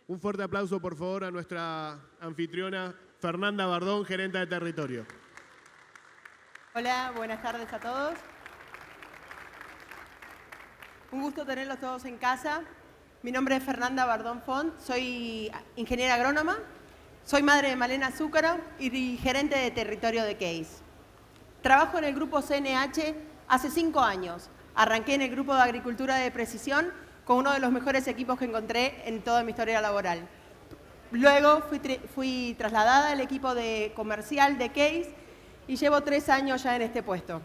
Un fuerte aplauso, por favor, a nuestra anfitriona, Fernanda Bardón, gerente de territorio. Hola, buenas tardes a todos. Un gusto tenerlos todos en casa. Mi nombre es Fernanda Bardón Font, soy ingeniera agrónoma, soy madre de Malena Zúcaro y gerente de territorio de Case. Trabajo en el grupo CNH hace 5 años. Arranqué en el grupo de agricultura de precisión con uno de los mejores equipos que encontré en toda mi historia laboral. Luego fui trasladada al equipo de comercial de Case y llevo 3 años ya en este puesto.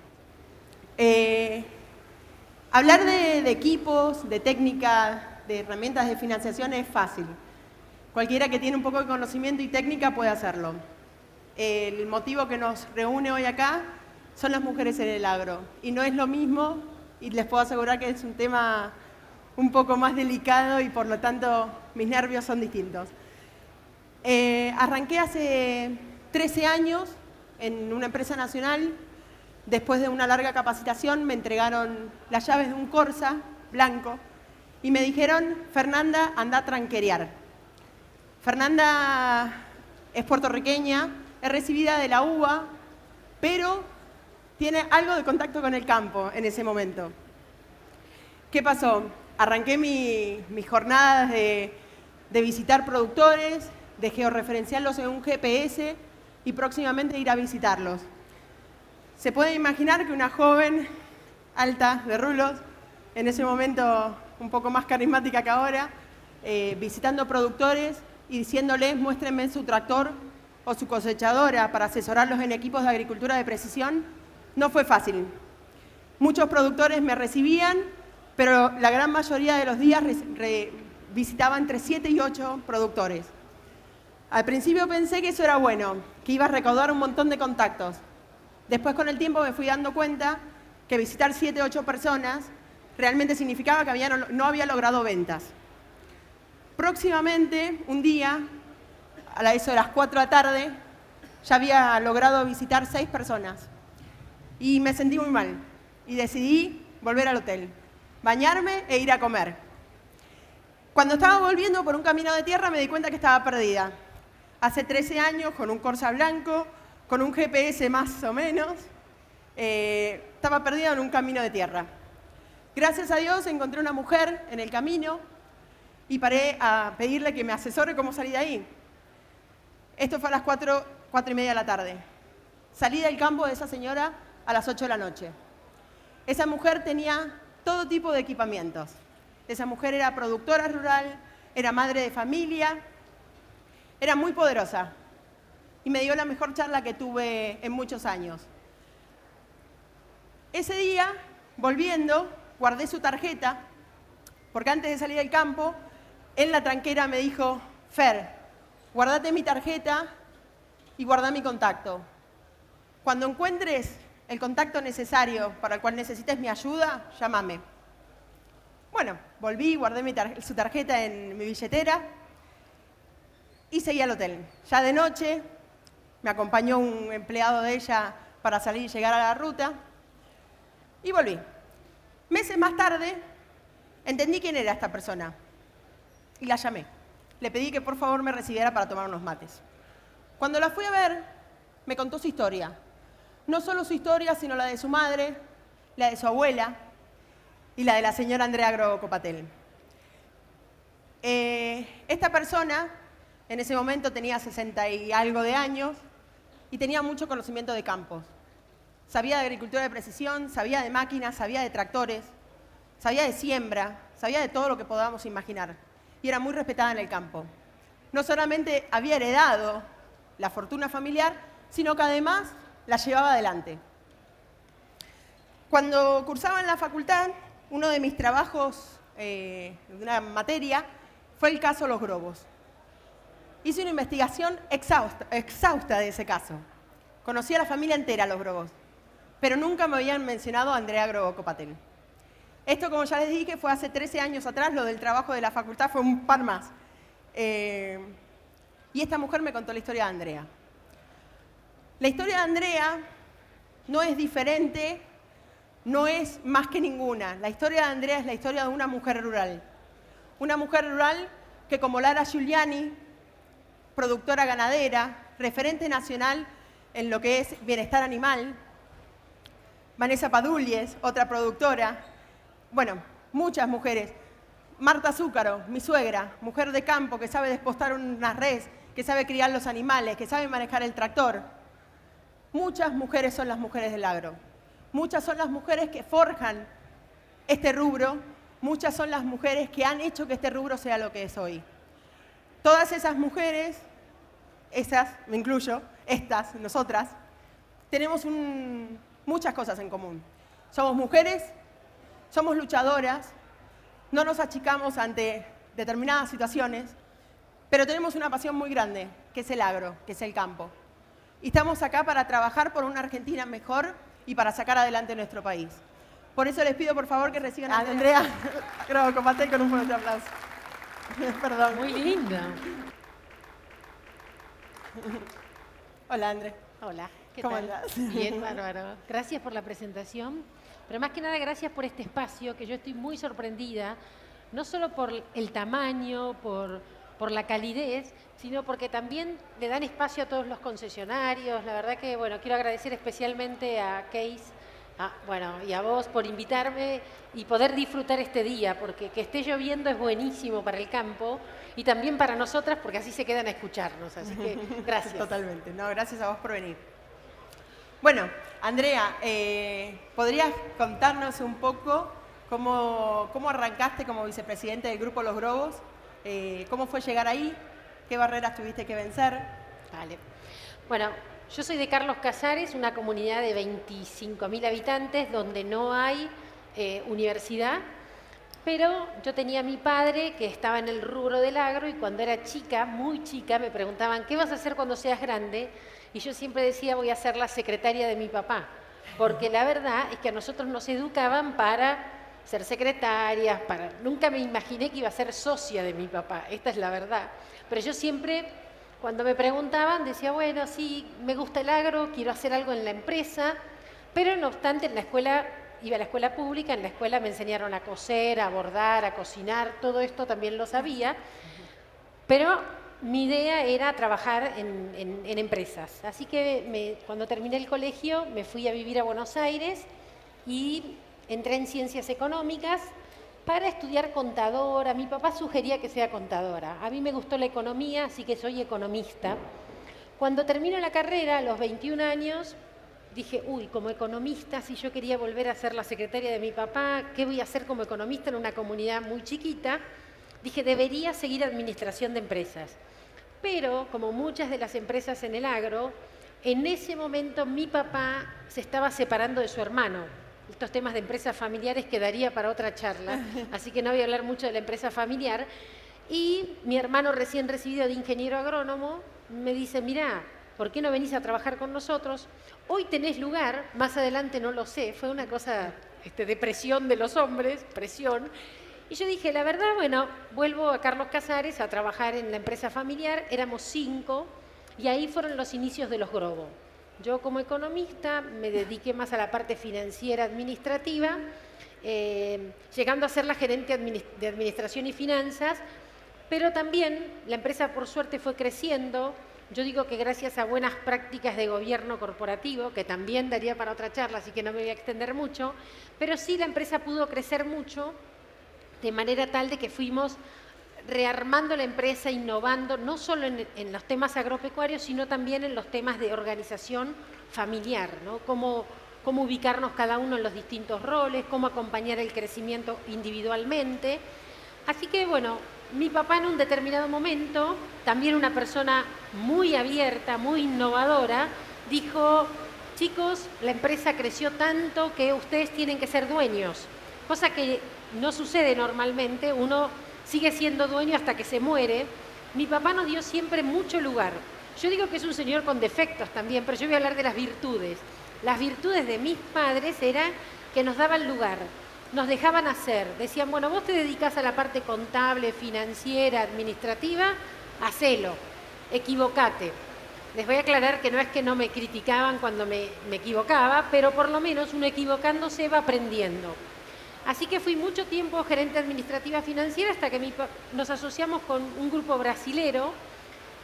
Hablar de equipos, de técnica, de herramientas de financiación es fácil. Cualquiera que tiene un poco de conocimiento y técnica puede hacerlo. El motivo que nos reúne hoy acá son las mujeres en el agro. Y no es lo mismo, y les puedo asegurar que es un tema un poco más delicado y por lo tanto mis nervios son distintos. Arranqué hace 13 años en una empresa nacional. Después de una larga capacitación me entregaron las llaves de un Corsa blanco y me dijeron: Fernanda, anda a tranquerear. Fernanda es puertorriqueña, es recibida de la UBA, pero tiene algo de contacto con el campo en ese momento. ¿Qué pasó? Arranqué mis jornadas de visitar productores, de georreferenciarlos en un GPS y próximamente ir a visitarlos. Se puede imaginar que una joven alta de rulos, en ese momento un poco más carismática que ahora, visitando productores y diciéndoles: muéstrenme su tractor o su cosechadora para asesorarlos en equipos de agricultura de precisión, no fue fácil. Muchos productores me recibían, pero la gran mayoría de los días visitaban entre 7 y 8 productores. Al principio pensé que eso era bueno, que iba a recaudar un montón de contactos. Después, con el tiempo, me fui dando cuenta que visitar 7 o 8 personas realmente significaba que no había logrado ventas. Próximamente, un día, a eso de las 4 de la tarde, ya había logrado visitar 6 personas. Y me sentí muy mal. Y decidí volver al hotel, bañarme e ir a comer. Cuando estaba volviendo por un camino de tierra me di cuenta que estaba perdida. Hace 13 años, con un Corsa blanco, con un GPS más o menos, estaba perdida en un camino de tierra. Gracias a Dios encontré una mujer en el camino y paré a pedirle que me asesore cómo salir de ahí. Esto fue a las 4:30 de la tarde. Salí del campo de esa señora a las 8 de la noche. Esa mujer tenía todo tipo de equipamientos. Esa mujer era productora rural, era madre de familia, era muy poderosa y me dio la mejor charla que tuve en muchos años. Ese día, volviendo, guardé su tarjeta, porque antes de salir del campo, en la tranquera me dijo: Fer, guardate mi tarjeta y guarda mi contacto. Cuando encuentres el contacto necesario para el cual necesites mi ayuda, llámame. Bueno, volví, guardé su tarjeta en mi billetera y seguí al hotel. Ya de noche me acompañó un empleado de ella para salir y llegar a la ruta y volví. Meses más tarde entendí quién era esta persona y la llamé. Le pedí que por favor me recibiera para tomar unos mates. Cuando la fui a ver, me contó su historia. No solo su historia, sino la de su madre, la de su abuela y la de la señora Andrea Grocopatel. Esta persona en ese momento tenía 60 y algo de años y tenía mucho conocimiento de campos. Sabía de agricultura de precisión, sabía de máquinas, sabía de tractores, sabía de siembra, sabía de todo lo que podamos imaginar. Y era muy respetada en el campo. No solamente había heredado la fortuna familiar, sino que además la llevaba adelante. Cuando cursaba en la facultad, uno de mis trabajos de una materia, fue el caso Los Grobos. Hice una investigación exhausta de ese caso. Conocí a la familia entera, Los Grobos, pero nunca me habían mencionado a Andrea Grobo Copatel. Esto, como ya les dije, fue hace 13 años atrás, lo del trabajo de la facultad fue un par más. Y esta mujer me contó la historia de Andrea. La historia de Andrea no es diferente, no es más que ninguna. La historia de Andrea es la historia de una mujer rural. Una mujer rural que, como Lara Giuliani, productora ganadera, referente nacional en lo que es bienestar animal, Vanessa Padulles, otra productora, bueno, muchas mujeres. Marta Zúcaro, mi suegra, mujer de campo que sabe despostar unas res, que sabe criar los animales, que sabe manejar el tractor. Muchas mujeres son las mujeres del agro. Muchas son las mujeres que forjan este rubro. Muchas son las mujeres que han hecho que este rubro sea lo que es hoy. Todas esas mujeres, esas, me incluyo, estas, nosotras, tenemos muchas cosas en común. Somos mujeres, somos luchadoras, no nos achicamos ante determinadas situaciones, pero tenemos una pasión muy grande, que es el agro, que es el campo. Y estamos acá para trabajar por una Argentina mejor y para sacar adelante nuestro país. Por eso les pido, por favor, que reciban a Andrea Grobo Copatel con un fuerte aplauso. Perdón. Muy linda. Hola, André. Hola, ¿qué ¿Cómo tal? andás? Bien, bárbaro. Gracias por la presentación, pero más que nada gracias por este espacio, que yo estoy muy sorprendida, no solo por el tamaño, por la calidez, sino porque también le dan espacio a todos los concesionarios. La verdad que, bueno, quiero agradecer especialmente a Case, y a vos por invitarme y poder disfrutar este día, porque que esté lloviendo es buenísimo para el campo y también para nosotras, porque así se quedan a escucharnos. Así que gracias. Totalmente. No, gracias a vos por venir. Bueno, Andrea, ¿podrías contarnos un poco cómo arrancaste como vicepresidente del Grupo Los Grobos? ¿Cómo fue llegar ahí? ¿Qué barreras tuviste que vencer? Vale. Bueno, yo soy de Carlos Casares, una comunidad de 25.000 habitantes donde no hay universidad, pero yo tenía a mi padre que estaba en el rubro del agro y cuando era chica, muy chica, me preguntaban, ¿qué vas a hacer cuando seas grande? Y yo siempre decía, voy a ser la secretaria de mi papá, porque la verdad es que a nosotros nos educaban para ser secretarias, nunca me imaginé que iba a ser socia de mi papá, esta es la verdad. Pero yo siempre, cuando me preguntaban, decía, bueno, sí, me gusta el agro, quiero hacer algo en la empresa, pero no obstante, en la escuela, iba a la escuela pública, en la escuela me enseñaron a coser, a bordar, a cocinar, todo esto también lo sabía, pero mi idea era trabajar en empresas. Así que cuando terminé el colegio me fui a vivir a Buenos Aires y entré en Ciencias Económicas para estudiar contadora. Mi papá sugería que sea contadora. A mí me gustó la economía, así que soy economista. Cuando termino la carrera, a los 21 años, dije, como economista, si yo quería volver a ser la secretaria de mi papá, ¿qué voy a hacer como economista en una comunidad muy chiquita? Dije, debería seguir administración de empresas. Pero, como muchas de las empresas en el agro, en ese momento mi papá se estaba separando de su hermano. Estos temas de empresas familiares quedaría para otra charla, así que no voy a hablar mucho de la empresa familiar. Y mi hermano recién recibido de ingeniero agrónomo me dice, mirá, ¿por qué no venís a trabajar con nosotros? Hoy tenés lugar, más adelante no lo sé, fue una cosa de presión de los hombres, presión. Y yo dije, la verdad, bueno, vuelvo a Carlos Casares a trabajar en la empresa familiar, éramos 5, y ahí fueron los inicios de Los Grobo. Yo como economista me dediqué más a la parte financiera administrativa, llegando a ser la gerente de administración y finanzas, pero también la empresa por suerte fue creciendo. Yo digo que gracias a buenas prácticas de gobierno corporativo, que también daría para otra charla, así que no me voy a extender mucho, pero sí la empresa pudo crecer mucho, de manera tal de que fuimos rearmando la empresa, innovando, no solo en los temas agropecuarios, sino también en los temas de organización familiar, ¿no? Cómo ubicarnos cada uno en los distintos roles, cómo acompañar el crecimiento individualmente. Así que, bueno, mi papá en un determinado momento, también una persona muy abierta, muy innovadora, dijo, chicos, la empresa creció tanto que ustedes tienen que ser dueños. cosa que no sucede normalmente, uno sigue siendo dueño hasta que se muere. Mi papá nos dio siempre mucho lugar. Yo digo que es un señor con defectos también, pero yo voy a hablar de las virtudes. Las virtudes de mis padres eran que nos daban lugar, nos dejaban hacer. Decían, bueno, vos te dedicás a la parte contable, financiera, administrativa, hacelo, equivocate. Les voy a aclarar que no es que no me criticaban cuando me equivocaba, pero por lo menos uno equivocándose va aprendiendo. Así que fui mucho tiempo gerente administrativa financiera hasta que nos asociamos con un grupo brasilero,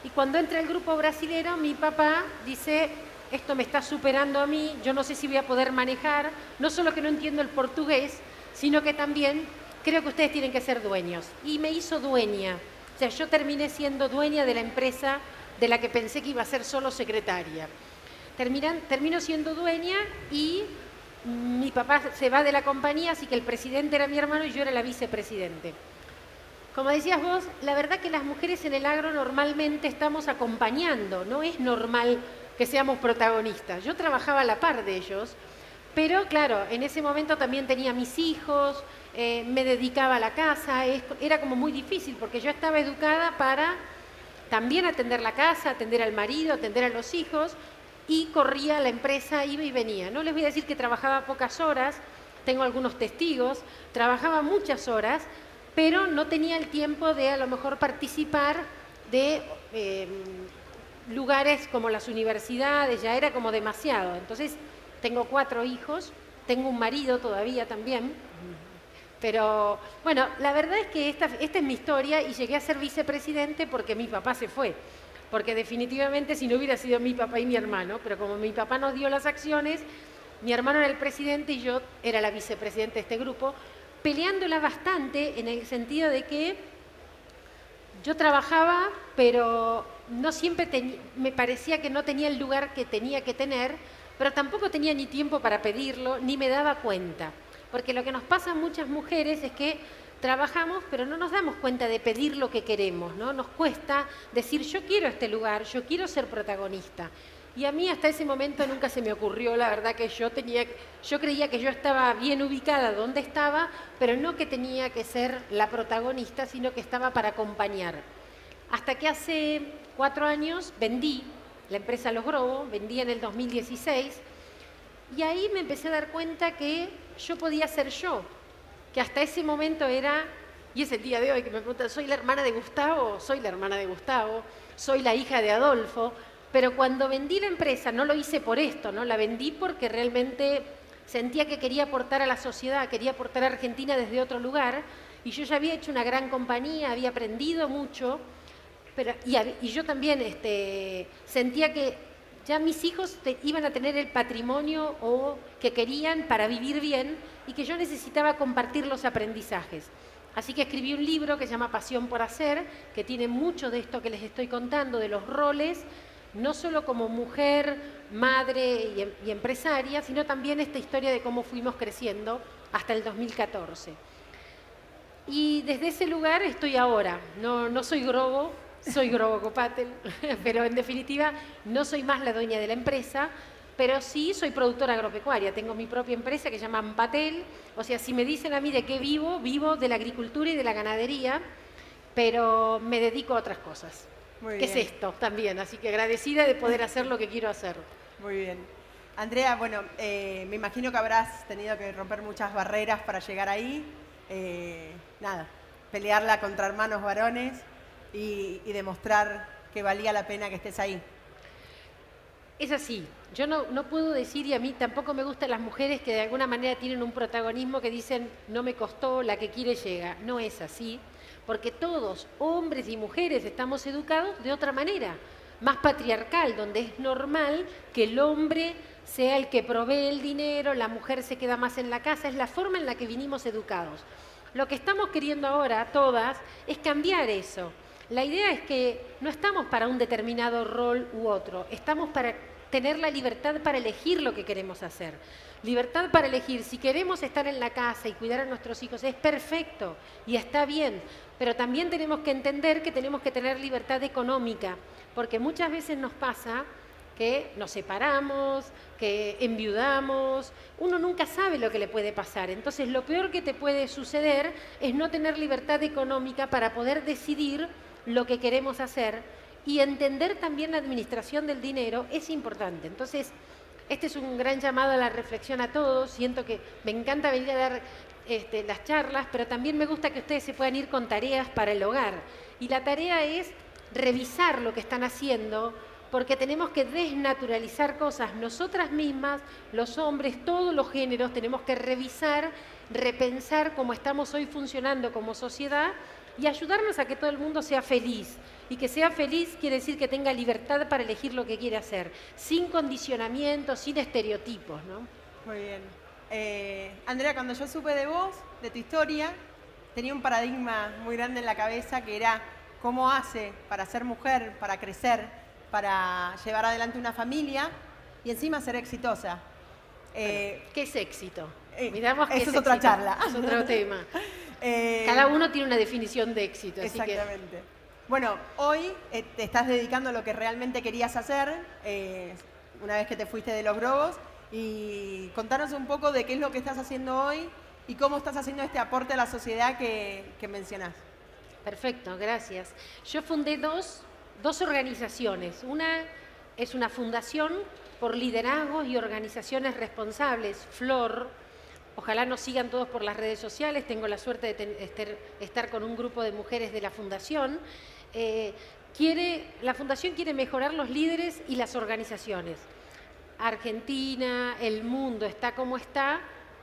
y cuando entra el grupo brasilero mi papá dice, esto me está superando a mí, yo no sé si voy a poder manejar, no solo que no entiendo el portugués, sino que también creo que ustedes tienen que ser dueños. Y me hizo dueña, o sea, yo terminé siendo dueña de la empresa de la que pensé que iba a ser solo secretaria. Termino siendo dueña y mi papá se va de la compañía, así que el presidente era mi hermano y yo era la vicepresidente. Como decías vos, la verdad que las mujeres en el agro normalmente estamos acompañando, no es normal que seamos protagonistas. Yo trabajaba a la par de ellos, pero claro, en ese momento también tenía mis hijos, me dedicaba a la casa, era como muy difícil porque yo estaba educada para también atender la casa, atender al marido, atender a los hijos, y corría la empresa, iba y venía. No les voy a decir que trabajaba pocas horas, tengo algunos testigos, trabajaba muchas horas, pero no tenía el tiempo de a lo mejor participar de lugares como las universidades, ya era como demasiado. Entonces, tengo 4 hijos, tengo un marido todavía también, pero bueno, la verdad es que esta es mi historia y llegué a ser vicepresidente porque mi papá se fue. Porque definitivamente si no hubiera sido mi papá y mi hermano, pero como mi papá nos dio las acciones, mi hermano era el presidente y yo era la vicepresidenta de este grupo, peleándola bastante en el sentido de que yo trabajaba, pero no siempre me parecía que no tenía el lugar que tenía que tener, pero tampoco tenía ni tiempo para pedirlo, ni me daba cuenta. Porque lo que nos pasa a muchas mujeres es que trabajamos, pero no nos damos cuenta de pedir lo que queremos, ¿no? Nos cuesta decir, yo quiero este lugar, yo quiero ser protagonista. Y a mí hasta ese momento nunca se me ocurrió, la verdad, que yo creía que yo estaba bien ubicada donde estaba, pero no que tenía que ser la protagonista, sino que estaba para acompañar. Hasta que hace 4 años vendí la empresa Los Grobo, vendí en el 2016, y ahí me empecé a dar cuenta que yo podía ser yo, que hasta ese momento era, y es el día de hoy que me preguntan, ¿soy la hermana de Gustavo? Soy la hermana de Gustavo, soy la hija de Adolfo, pero cuando vendí la empresa no lo hice por esto, ¿no? La vendí porque realmente sentía que quería aportar a la sociedad, quería aportar a Argentina desde otro lugar, y yo ya había hecho una gran compañía, había aprendido mucho, y yo también sentía que ya mis hijos iban a tener el patrimonio que querían para vivir bien y que yo necesitaba compartir los aprendizajes. Así que escribí un libro que se llama Pasión por Hacer, que tiene mucho de esto que les estoy contando, de los roles, no solo como mujer, madre y empresaria, sino también esta historia de cómo fuimos creciendo hasta el 2014. Y desde ese lugar estoy ahora. No soy Grobo, soy Grobo Copatel, pero en definitiva no soy más la dueña de la empresa, pero sí soy productora agropecuaria. Tengo mi propia empresa que se llama Ampatel. O sea, si me dicen a mí de qué vivo, vivo de la agricultura y de la ganadería, pero me dedico a otras cosas. Muy ¿Qué bien. es esto también? Así que agradecida de poder hacer lo que quiero hacer. Muy bien. Andrea, bueno, me imagino que habrás tenido que romper muchas barreras para llegar ahí. Pelearla contra hermanos varones y demostrar que valía la pena que estés ahí. Es así. Yo no puedo decir, y a mí tampoco me gustan las mujeres que de alguna manera tienen un protagonismo que dicen, no me costó, la que quiere llega. No es así, porque todos, hombres y mujeres, estamos educados de otra manera, más patriarcal, donde es normal que el hombre sea el que provee el dinero, la mujer se queda más en la casa, es la forma en la que vinimos educados. Lo que estamos queriendo ahora, todas, es cambiar eso. La idea es que no estamos para un determinado rol u otro, estamos para tener la libertad para elegir lo que queremos hacer. Libertad para elegir, si queremos estar en la casa y cuidar a nuestros hijos, es perfecto y está bien, pero también tenemos que entender que tenemos que tener libertad económica, porque muchas veces nos pasa que nos separamos, que enviudamos. Uno nunca sabe lo que le puede pasar. Entonces, lo peor que te puede suceder es no tener libertad económica para poder decidir lo que queremos hacer, y entender también la administración del dinero es importante. Entonces, este es un gran llamado a la reflexión a todos. Siento que me encanta venir a dar las charlas, pero también me gusta que ustedes se puedan ir con tareas para el hogar. Y la tarea es revisar lo que están haciendo, porque tenemos que desnaturalizar cosas. Nosotras mismas, los hombres, todos los géneros, tenemos que revisar, repensar cómo estamos hoy funcionando como sociedad y ayudarnos a que todo el mundo sea feliz. Y que sea feliz quiere decir que tenga libertad para elegir lo que quiere hacer, sin condicionamientos, sin estereotipos, ¿no? Muy bien. Andrea, cuando yo supe de vos, de tu historia, tenía un paradigma muy grande en la cabeza, que era cómo hace para ser mujer, para crecer, para llevar adelante una familia y encima ser exitosa. ¿Qué es éxito? Miramos qué eso es otra charla. Es otro tema. Cada uno tiene una definición de éxito. Exactamente. Bueno, hoy te estás dedicando a lo que realmente querías hacer, una vez que te fuiste de los Globos, y contanos un poco de qué es lo que estás haciendo hoy y cómo estás haciendo este aporte a la sociedad que mencionás. Perfecto, gracias. Yo fundé dos organizaciones. Una es una fundación por liderazgos y organizaciones responsables, FLOR. Ojalá nos sigan todos por las redes sociales. Tengo la suerte de estar con un grupo de mujeres de la fundación. La fundación quiere mejorar los líderes y las organizaciones. Argentina, el mundo está como está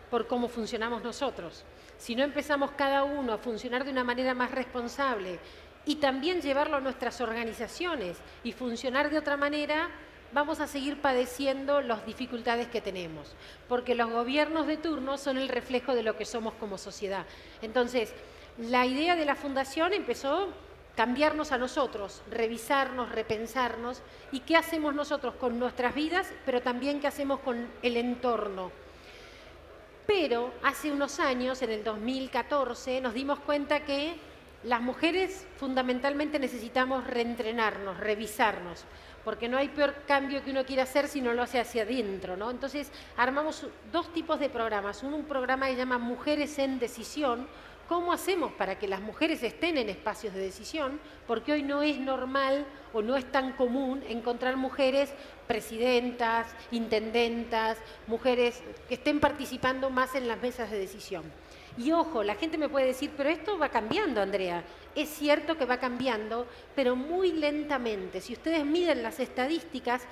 por cómo funcionamos nosotros. Si no empezamos cada uno a funcionar de una manera más responsable y también llevarlo a nuestras organizaciones y funcionar de otra manera, vamos a seguir padeciendo las dificultades que tenemos, porque los gobiernos de turno son el reflejo de lo que somos como sociedad. Entonces, la idea de la fundación empezó a cambiarnos a nosotros, revisarnos, repensarnos, y qué hacemos nosotros con nuestras vidas, pero también qué hacemos con el entorno. Pero hace unos años, en el 2014, nos dimos cuenta que las mujeres fundamentalmente necesitamos reentrenarnos, revisarnos, porque no hay peor cambio que uno quiera hacer si no lo hace hacia adentro, ¿no? Entonces armamos dos tipos de programas. Un programa que se llama Mujeres en Decisión. ¿Cómo hacemos para que las mujeres estén en espacios de decisión? Porque hoy no es normal o no es tan común encontrar mujeres presidentas, intendentas, mujeres que estén participando más en las mesas de decisión. Y ojo, la gente me puede decir, pero esto va cambiando, Andrea. Es cierto que va cambiando, pero muy lentamente. Si ustedes miden las estadísticas,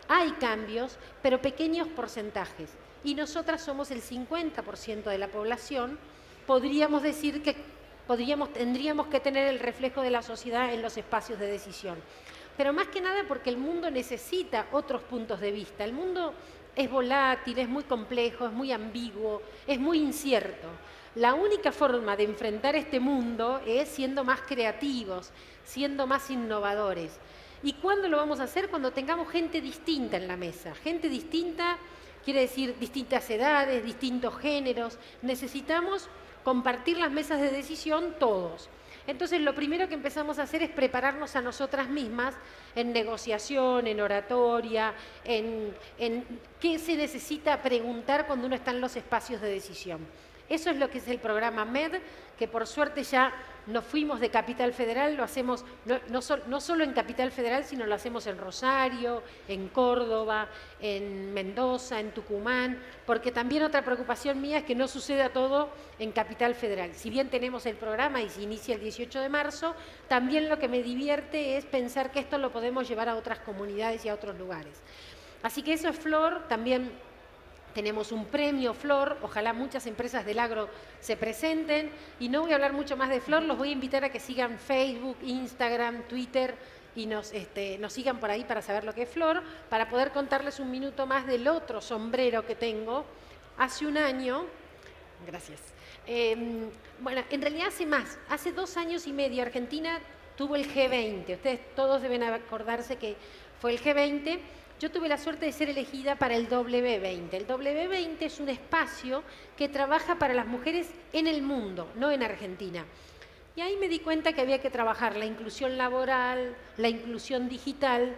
hay cambios, pero pequeños porcentajes. Y nosotras somos el 50% de la población. Podríamos decir que tendríamos que tener el reflejo de la sociedad en los espacios de decisión. Pero más que nada porque el mundo necesita otros puntos de vista. El mundo es volátil, es muy complejo, es muy ambiguo, es muy incierto. La única forma de enfrentar este mundo es siendo más creativos, siendo más innovadores. ¿Y cuándo lo vamos a hacer? Cuando tengamos gente distinta en la mesa. Gente distinta quiere decir distintas edades, distintos géneros. Necesitamos compartir las mesas de decisión todos. Entonces, lo primero que empezamos a hacer es prepararnos a nosotras mismas en negociación, en oratoria, en qué se necesita preguntar cuando uno está en los espacios de decisión. Eso es lo que es el programa MED, que por suerte ya nos fuimos de Capital Federal, lo hacemos no solo en Capital Federal, sino lo hacemos en Rosario, en Córdoba, en Mendoza, en Tucumán, porque también otra preocupación mía es que no suceda todo en Capital Federal. Si bien tenemos el programa y se inicia el 18 de marzo, también lo que me divierte es pensar que esto lo podemos llevar a otras comunidades y a otros lugares. Así que eso es FLOR. También tenemos un premio FLOR, ojalá muchas empresas del agro se presenten, y no voy a hablar mucho más de FLOR, los voy a invitar a que sigan Facebook, Instagram, Twitter, y nos sigan por ahí para saber lo que es FLOR, para poder contarles un minuto más del otro sombrero que tengo. Hace un año, gracias, bueno, en realidad hace más, hace 2 años y medio Argentina tuvo el G20, ustedes todos deben acordarse que fue el G20. Yo tuve la suerte de ser elegida para el W20. El W20 es un espacio que trabaja para las mujeres en el mundo, no en Argentina. Y ahí me di cuenta que había que trabajar la inclusión laboral, la inclusión digital,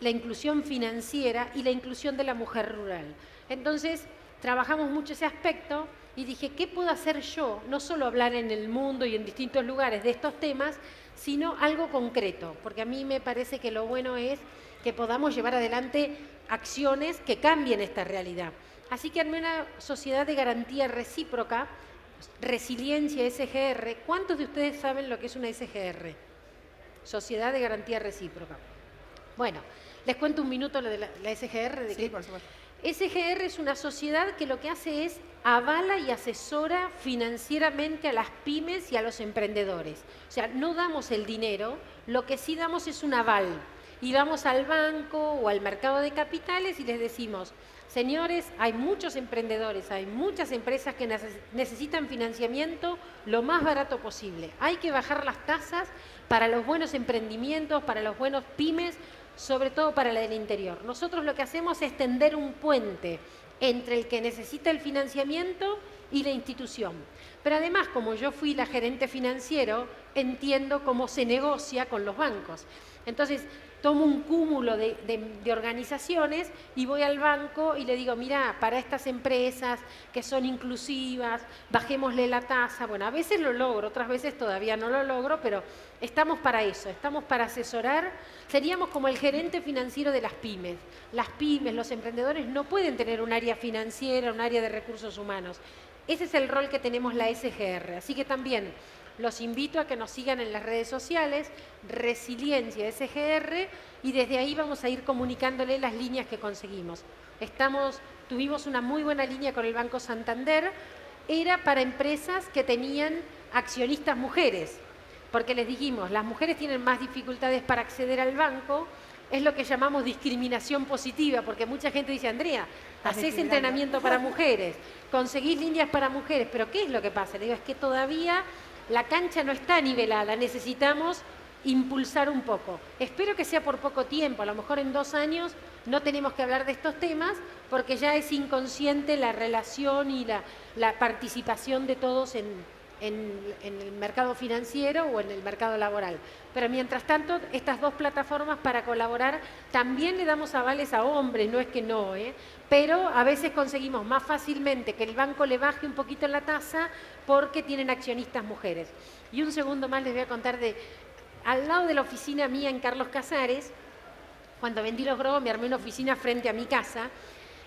la inclusión financiera y la inclusión de la mujer rural. Entonces, trabajamos mucho ese aspecto y dije, ¿qué puedo hacer yo? No solo hablar en el mundo y en distintos lugares de estos temas, sino algo concreto, porque a mí me parece que lo bueno es que podamos llevar adelante acciones que cambien esta realidad. Así que armé una sociedad de garantía recíproca, Resiliencia SGR. ¿Cuántos de ustedes saben lo que es una SGR? Sociedad de Garantía Recíproca. Bueno, les cuento un minuto lo de la SGR. Sí, por supuesto. SGR es una sociedad que lo que hace es avala y asesora financieramente a las pymes y a los emprendedores. O sea, no damos el dinero, lo que sí damos es un aval. Y vamos al banco o al mercado de capitales y les decimos, señores, hay muchos emprendedores, hay muchas empresas que necesitan financiamiento lo más barato posible. Hay que bajar las tasas para los buenos emprendimientos, para los buenos pymes, sobre todo para la del interior. Nosotros lo que hacemos es tender un puente entre el que necesita el financiamiento y la institución. Pero además, como yo fui la gerente financiero, entiendo cómo se negocia con los bancos. Entonces, tomo un cúmulo de organizaciones y voy al banco y le digo, mira, para estas empresas que son inclusivas, bajémosle la tasa. Bueno, a veces lo logro, otras veces todavía no lo logro, pero estamos para eso, estamos para asesorar. Seríamos como el gerente financiero de las pymes. Las pymes, los emprendedores no pueden tener un área financiera, un área de recursos humanos. Ese es el rol que tenemos la SGR. Así que también los invito a que nos sigan en las redes sociales, Resiliencia SGR, y desde ahí vamos a ir comunicándole las líneas que conseguimos. Tuvimos una muy buena línea con el Banco Santander, era para empresas que tenían accionistas mujeres, porque les dijimos, las mujeres tienen más dificultades para acceder al banco, es lo que llamamos discriminación positiva, porque mucha gente dice, Andrea, hacés entrenamiento para mujeres, conseguís líneas para mujeres, pero ¿qué es lo que pasa? Le digo, es que todavía la cancha no está nivelada, necesitamos impulsar un poco. Espero que sea por poco tiempo, a lo mejor en 2 años no tenemos que hablar de estos temas porque ya es inconsciente la relación y la participación de todos en el mercado financiero o en el mercado laboral. Pero mientras tanto, estas 2 plataformas para colaborar también le damos avales a hombres, no es que no, pero a veces conseguimos más fácilmente que el banco le baje un poquito la tasa porque tienen accionistas mujeres. Y un segundo más les voy a contar al lado de la oficina mía en Carlos Casares, cuando vendí los Grobos me armé una oficina frente a mi casa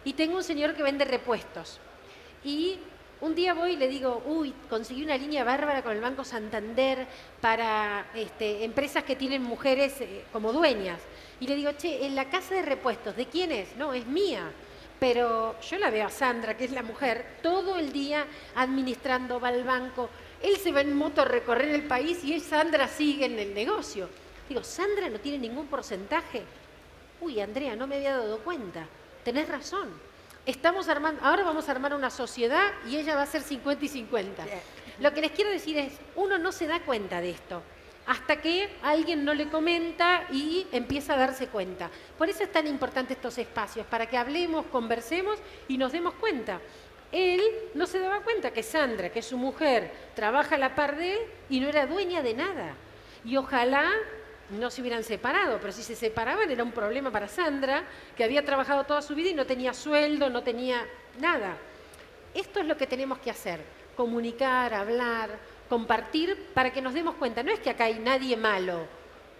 y tengo un señor que vende repuestos. Y un día voy y le digo, conseguí una línea bárbara con el Banco Santander para empresas que tienen mujeres como dueñas. Y le digo, che, en la casa de repuestos, ¿de quién es? No, es mía. Pero yo la veo a Sandra, que es la mujer, todo el día administrando, va al banco. Él se va en moto a recorrer el país y Sandra sigue en el negocio. Digo, ¿Sandra no tiene ningún porcentaje? Uy, Andrea, no me había dado cuenta. Tenés razón. Ahora vamos a armar una sociedad y ella va a ser 50 y 50. Lo que les quiero decir es, uno no se da cuenta de esto hasta que alguien no le comenta y empieza a darse cuenta. Por eso es tan importante estos espacios, para que hablemos, conversemos y nos demos cuenta. Él no se daba cuenta que Sandra, que es su mujer, trabaja a la par de él y no era dueña de nada. Y ojalá no se hubieran separado, pero si se separaban era un problema para Sandra, que había trabajado toda su vida y no tenía sueldo, no tenía nada. Esto es lo que tenemos que hacer, comunicar, hablar, compartir, para que nos demos cuenta. No es que acá hay nadie malo,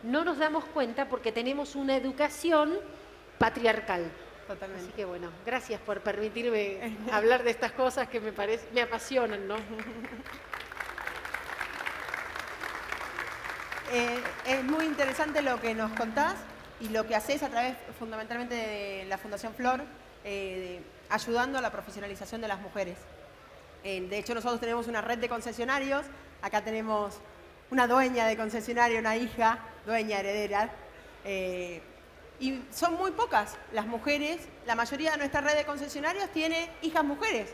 no nos damos cuenta porque tenemos una educación patriarcal. Totalmente. Así que bueno, gracias por permitirme hablar de estas cosas que me apasionan, ¿no? Es muy interesante lo que nos contás y lo que hacés a través fundamentalmente de la Fundación Flor, ayudando a la profesionalización de las mujeres. De hecho, nosotros tenemos una red de concesionarios, acá tenemos una dueña de concesionario, una hija, dueña heredera, y son muy pocas las mujeres, la mayoría de nuestra red de concesionarios tiene hijas mujeres,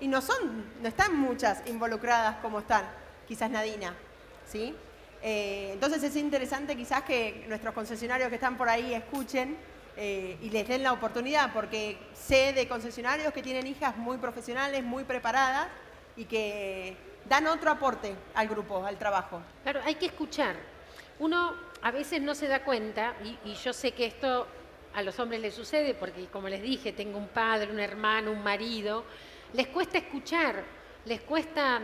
y no están muchas involucradas como están, quizás Nadina, ¿sí? Entonces es interesante quizás que nuestros concesionarios que están por ahí escuchen y les den la oportunidad, porque sé de concesionarios que tienen hijas muy profesionales, muy preparadas y que dan otro aporte al grupo, al trabajo. Claro, hay que escuchar. Uno a veces no se da cuenta, y yo sé que esto a los hombres les sucede, porque como les dije, tengo un padre, un hermano, un marido, les cuesta escuchar, les cuesta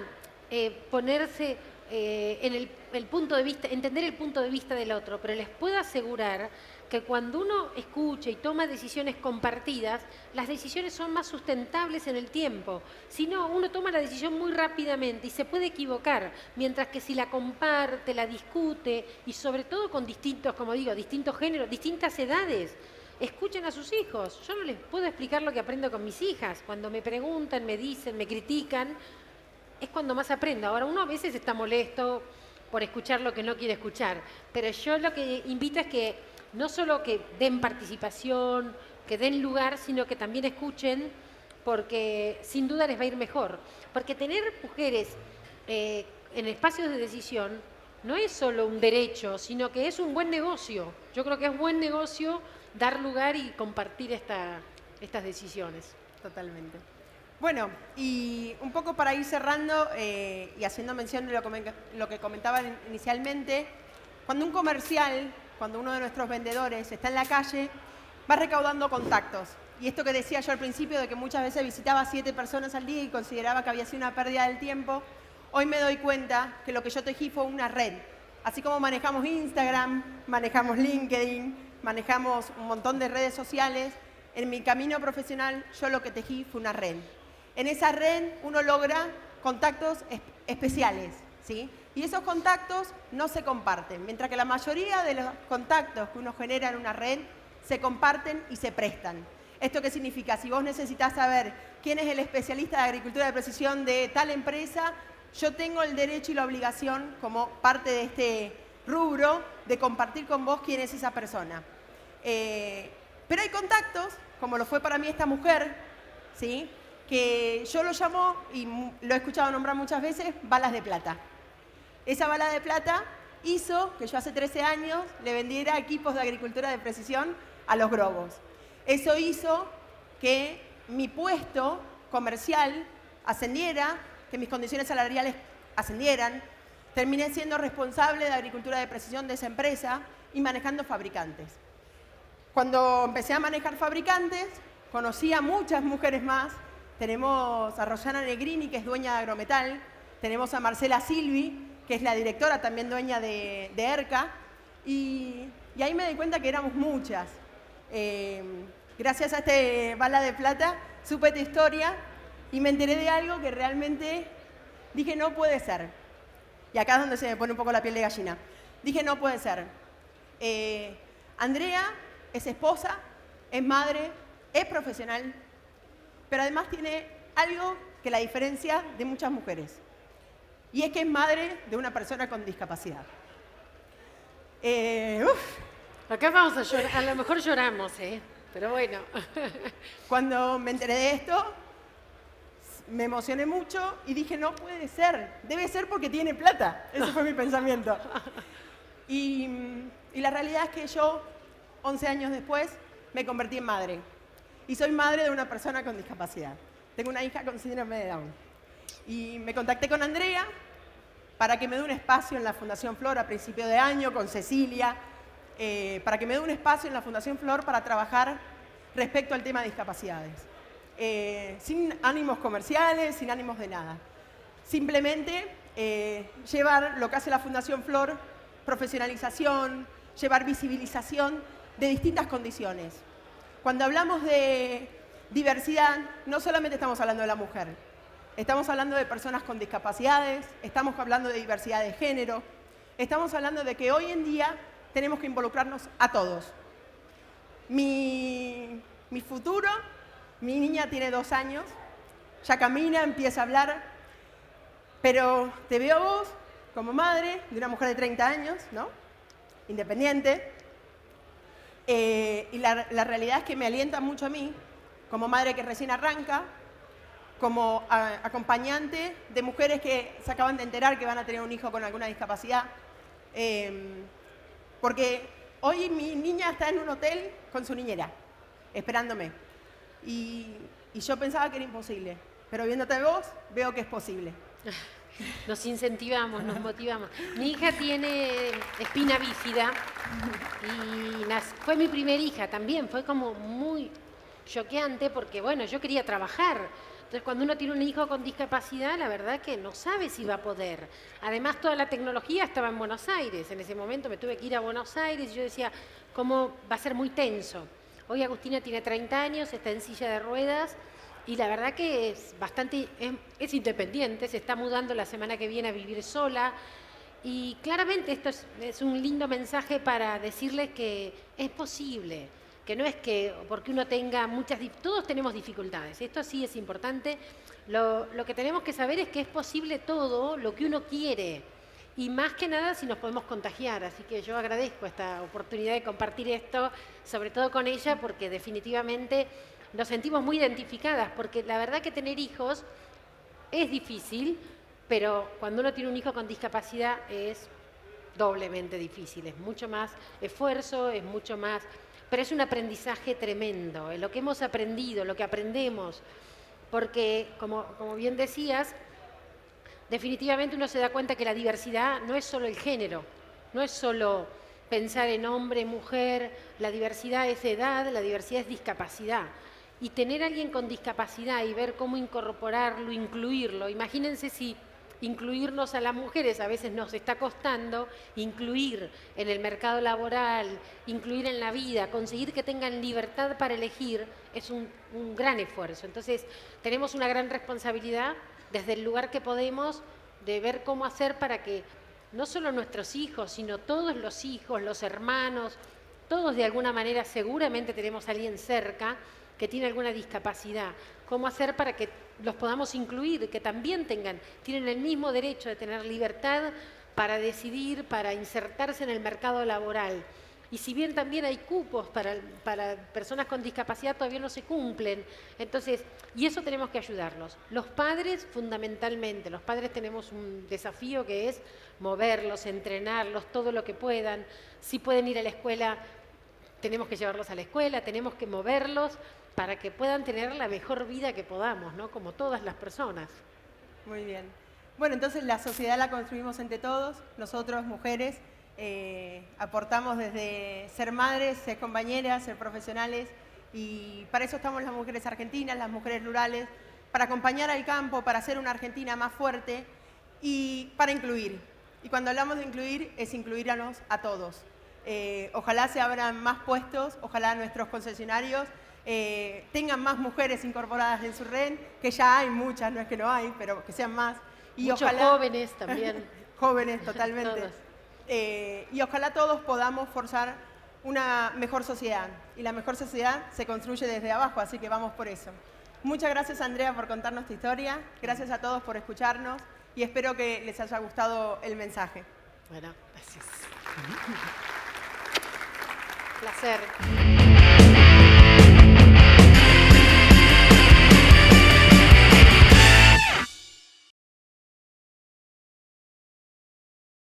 ponerse en el punto de vista, entender el punto de vista del otro, pero les puedo asegurar que cuando uno escucha y toma decisiones compartidas, las decisiones son más sustentables en el tiempo. Si no, uno toma la decisión muy rápidamente y se puede equivocar, mientras que si la comparte, la discute, y sobre todo con distintos, como digo, distintos géneros, distintas edades, escuchen a sus hijos. Yo no les puedo explicar lo que aprendo con mis hijas. Cuando me preguntan, me dicen, me critican, es cuando más aprendo. Ahora, uno a veces está molesto por escuchar lo que no quiere escuchar, pero yo lo que invito es que no solo que den participación, que den lugar, sino que también escuchen, porque sin duda les va a ir mejor. Porque tener mujeres en espacios de decisión no es solo un derecho, sino que es un buen negocio. Yo creo que es buen negocio dar lugar y compartir estas decisiones. Totalmente. Bueno, y un poco para ir cerrando y haciendo mención de lo que comentaban inicialmente, cuando un comercial, cuando uno de nuestros vendedores está en la calle, va recaudando contactos. Y esto que decía yo al principio de que muchas veces visitaba a 7 personas al día y consideraba que había sido una pérdida del tiempo, hoy me doy cuenta que lo que yo tejí fue una red. Así como manejamos Instagram, manejamos LinkedIn, manejamos un montón de redes sociales, en mi camino profesional yo lo que tejí fue una red. En esa red uno logra contactos especiales, ¿sí? Y esos contactos no se comparten, mientras que la mayoría de los contactos que uno genera en una red se comparten y se prestan. ¿Esto qué significa? Si vos necesitas saber quién es el especialista de agricultura de precisión de tal empresa, yo tengo el derecho y la obligación, como parte de este rubro, de compartir con vos quién es esa persona. Pero hay contactos, como lo fue para mí esta mujer, ¿sí?, que yo lo llamo, y lo he escuchado nombrar muchas veces, balas de plata. Esa bala de plata hizo que yo hace 13 años le vendiera equipos de agricultura de precisión a los Grobos. Eso hizo que mi puesto comercial ascendiera, que mis condiciones salariales ascendieran. Terminé siendo responsable de agricultura de precisión de esa empresa y manejando fabricantes. Cuando empecé a manejar fabricantes, conocí a muchas mujeres más. Tenemos a Rosana Negrini, que es dueña de Agrometal. Tenemos a Marcela Silvi, que es la directora, también dueña de ERCA. Y ahí me di cuenta que éramos muchas. Gracias a este bala de plata, supe tu historia y me enteré de algo que realmente dije, no puede ser. Y acá es donde se me pone un poco la piel de gallina. Dije, no puede ser. Andrea es esposa, es madre, es profesional, pero además tiene algo que la diferencia de muchas mujeres. Y es que es madre de una persona con discapacidad. Acá vamos a llorar, a lo mejor lloramos, pero bueno. Cuando me enteré de esto, me emocioné mucho y dije, no puede ser, debe ser porque tiene plata. Ese fue mi pensamiento. Y la realidad es que yo, 11 años después, me convertí en madre. Y soy madre de una persona con discapacidad. Tengo una hija con síndrome de Down. Y me contacté con Andrea para que me dé un espacio en la Fundación Flor a principio de año, con Cecilia, para que me dé un espacio en la Fundación Flor para trabajar respecto al tema de discapacidades. Sin ánimos comerciales, sin ánimos de nada. Simplemente llevar lo que hace la Fundación Flor, profesionalización, llevar visibilización de distintas condiciones. Cuando hablamos de diversidad, no solamente estamos hablando de la mujer, estamos hablando de personas con discapacidades, estamos hablando de diversidad de género, estamos hablando de que hoy en día tenemos que involucrarnos a todos. Mi futuro, mi niña tiene 2 años, ya camina, empieza a hablar, pero te veo a vos como madre de una mujer de 30 años, ¿no?, independiente, y la realidad es que me alienta mucho a mí, como madre que recién arranca, como acompañante de mujeres que se acaban de enterar que van a tener un hijo con alguna discapacidad, porque hoy mi niña está en un hotel con su niñera, esperándome, y yo pensaba que era imposible, pero viéndote vos, veo que es posible. nos incentivamos, nos motivamos. Mi hija tiene espina bífida y fue mi primera hija también, fue como muy choqueante porque, bueno, yo quería trabajar. Entonces, cuando uno tiene un hijo con discapacidad, la verdad que no sabe si va a poder. Además, toda la tecnología estaba en Buenos Aires. En ese momento me tuve que ir a Buenos Aires y yo decía, ¿cómo va a ser muy tenso? Hoy Agustina tiene 30 años, está en silla de ruedas y la verdad que es bastante, es independiente, se está mudando la semana que viene a vivir sola. Y claramente esto es un lindo mensaje para decirles que es posible. Que no es que porque uno tenga todos tenemos dificultades, esto sí es importante. Lo que tenemos que saber es que es posible todo lo que uno quiere y más que nada si nos podemos contagiar, así que yo agradezco esta oportunidad de compartir esto, sobre todo con ella, porque definitivamente nos sentimos muy identificadas, porque la verdad que tener hijos es difícil, pero cuando uno tiene un hijo con discapacidad es doblemente difícil, es mucho más esfuerzo, es mucho más... Pero es un aprendizaje tremendo, lo que hemos aprendido, lo que aprendemos, porque, como bien decías, definitivamente uno se da cuenta que la diversidad no es solo el género, no es solo pensar en hombre, mujer, la diversidad es edad, la diversidad es discapacidad. Y tener a alguien con discapacidad y ver cómo incorporarlo, incluirlo, imagínense si... Incluirnos a las mujeres a veces nos está costando, incluir en el mercado laboral, incluir en la vida, conseguir que tengan libertad para elegir, es un gran esfuerzo. Entonces, tenemos una gran responsabilidad desde el lugar que podemos de ver cómo hacer para que no solo nuestros hijos, sino todos los hijos, los hermanos, todos de alguna manera seguramente tenemos a alguien cerca que tiene alguna discapacidad. ¿Cómo hacer para que los podamos incluir, que también tienen el mismo derecho de tener libertad para decidir, para insertarse en el mercado laboral? Y si bien también hay cupos para personas con discapacidad, todavía no se cumplen. Entonces, y eso tenemos que ayudarlos. Los padres, fundamentalmente, los padres tenemos un desafío que es moverlos, entrenarlos, todo lo que puedan. Si pueden ir a la escuela, tenemos que llevarlos a la escuela, tenemos que moverlos para que puedan tener la mejor vida que podamos, ¿no? Como todas las personas. Muy bien. Bueno, entonces la sociedad la construimos entre todos. Nosotros, mujeres, aportamos desde ser madres, ser compañeras, ser profesionales. Y para eso estamos las mujeres argentinas, las mujeres rurales, para acompañar al campo, para hacer una Argentina más fuerte y para incluir. Y cuando hablamos de incluir, es incluirnos a todos. Ojalá se abran más puestos, ojalá nuestros concesionarios tengan más mujeres incorporadas en su red, que ya hay muchas, no es que no hay, pero que sean más. Y muchos ojalá, jóvenes también. Jóvenes, totalmente. Todos. Y ojalá todos podamos forzar una mejor sociedad. Y la mejor sociedad se construye desde abajo, así que vamos por eso. Muchas gracias, Andrea, por contarnos tu historia. Gracias a todos por escucharnos y espero que les haya gustado el mensaje. Bueno, gracias. Placer.